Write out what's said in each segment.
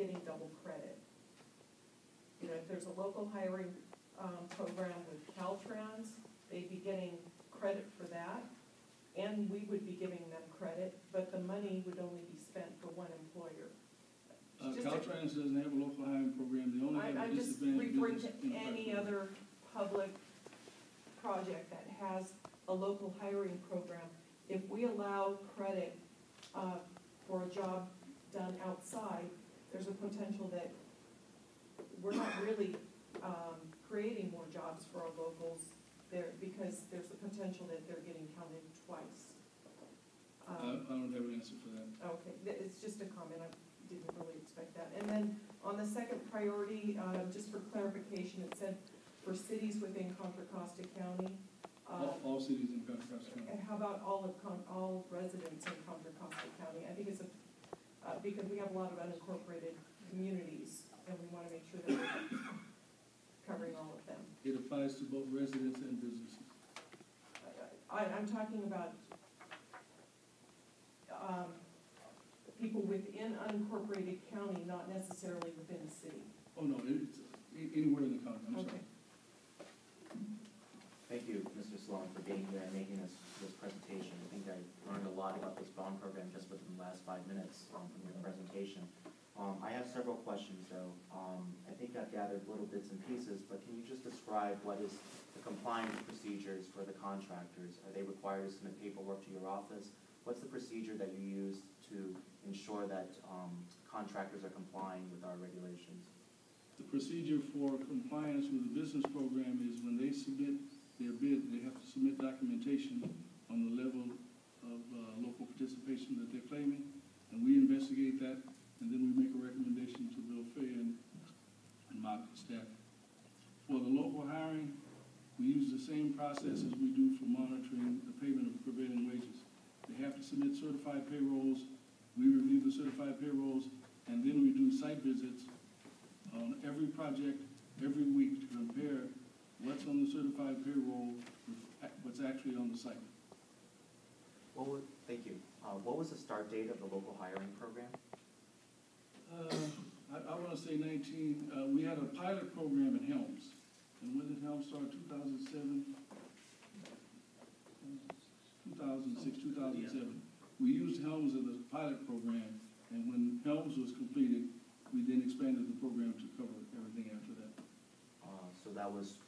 getting double credit. You know, if there's a local hiring program with Caltrans, they'd be getting credit for that, and we would be giving them credit, but the money would only be spent for one employer. Caltrans doesn't have a local hiring program. They only have a I'm just disadvantaged referring to business any impact other public project that has a local hiring program. If we allow credit for a job done outside, there's a potential that we're not really creating more jobs for our locals there, because there's the potential that they're getting counted twice. I don't have an answer for that. Okay, it's just a comment. I didn't really expect that. And then on the second priority, just for clarification, it said for cities within Contra Costa County. All cities in Contra Costa County. And how about all residents in Contra Costa County? I think it's because we have a lot of unincorporated communities, and we want to make sure that we're covering all of them. It applies to both residents and businesses. I'm talking about people within unincorporated county, not necessarily within the city. Oh, no, it's anywhere in the county. I'm sorry. Thank you, Mr. Sloan, for being here and making this presentation. I think I learned a lot about this bond program just within the last 5 minutes from your presentation. I have several questions, though. I think I've gathered little bits and pieces, but can you just describe what is the compliance procedures for the contractors? Are they required to submit paperwork to your office? What's the procedure that you use to ensure that contractors are complying with our regulations? The procedure for compliance with the business program is when they submit their bid, they have to submit documentation on the level of local participation that they're claiming, and we investigate that, and then we make a recommendation to Bill Fay and market staff. For the local hiring, we use the same process as we do for monitoring the payment of prevailing wages. They have to submit certified payrolls. We review the certified payrolls, and then we do site visits on every project every week to compare what's on the certified payroll with what's actually on the site. Thank you. What was the start date of the local hiring program? I want to say 19, we had a pilot program in Helms. And when did Helms start? 2007? 2006, 2007. We used Helms as a pilot program, and when Helms was completed, we then expanded the program to cover everything after that. So that was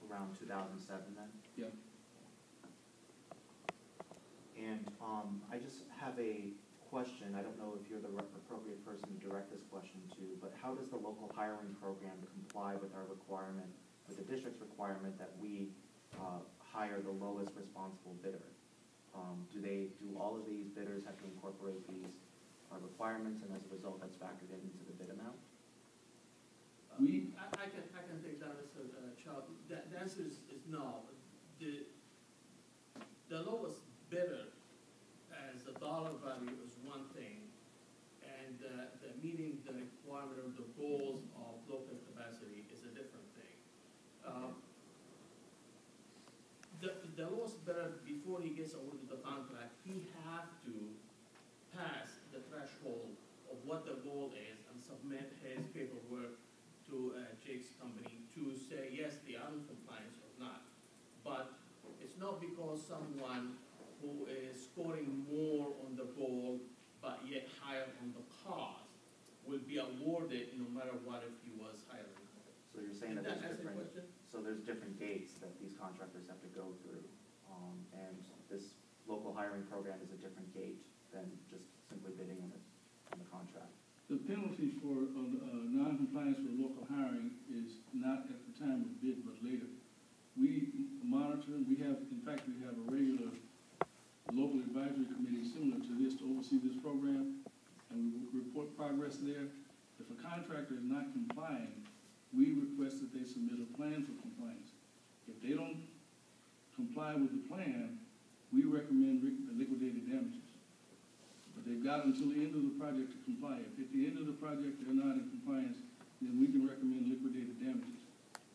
around 2007 then? Yeah. And I just have a question. I don't know if you're the appropriate person to direct this question to, but how does the local hiring program comply with our requirement, with the district's requirement that we hire the lowest responsible bidder? Do all of these bidders have to incorporate these requirements, and as a result, that's factored into the bid amount? I can take that, Mr. Chubb. The answer is no. The lowest bidder as a dollar value is one thing, and the meeting the requirement of the goals of local capacity is a different thing. The lowest bidder, before he gets awarded the contract, he has to pass the threshold of what the goal is and submit his paperwork to Jake's company to say, yes, they are in compliance or not. But it's not because someone who is scoring more on the goal but yet higher on the cost will be awarded no matter what if he was higher. So you're saying that there's different gates that these contractors have to go through, and this local hiring program is a different gate than just simply bidding on the contract. The penalty for non-compliance with local hiring is not at the time of bid, but later. We monitor, in fact, we have a regular local advisory committee similar to this to oversee this program, and we report progress there. If a contractor is not complying, we request that they submit a plan for compliance. If they don't comply with the plan, we recommend liquidated damages. But they've got until the end of the project to comply. If at the end of the project they're not in compliance, then we can recommend liquidated damages.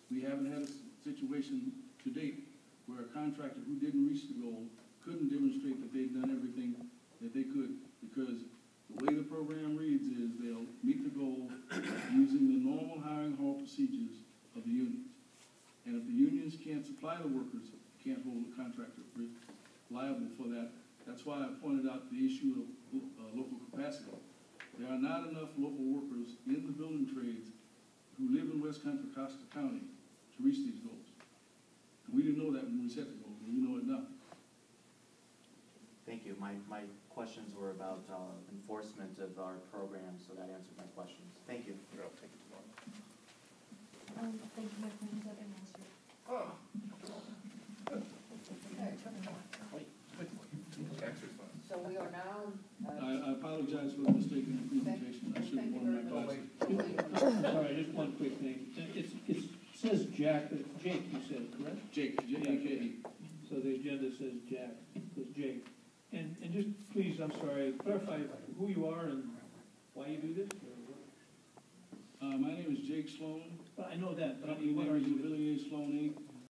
We haven't had a situation to date where a contractor who didn't reach the goal couldn't demonstrate that they've done everything that they could, because the way the program reads is they'll meet the goal, procedures of the unions. And if the unions can't supply the workers, can't hold the contractor liable for that. That's why I pointed out the issue of local capacity. There are not enough local workers in the building trades who live in West Contra Costa County to reach these goals. And we didn't know that when we set the goals, but we know it now. Thank you. My questions were about enforcement of our program, so that answered my questions. Thank you. Thank you, my friends, I've been answered. So we are now, I apologize for the mistake in the presentation. I should have worn my glasses. Sorry, just one quick thing. It says Jack, but it's Jake, you said, correct? Jake, J-A-K-E. So the agenda says Jack, says Jake. And just please, I'm sorry, clarify who you are and why you do this? My name is Jake Sloan. Well, I know that, but I Company mean, what name are is you?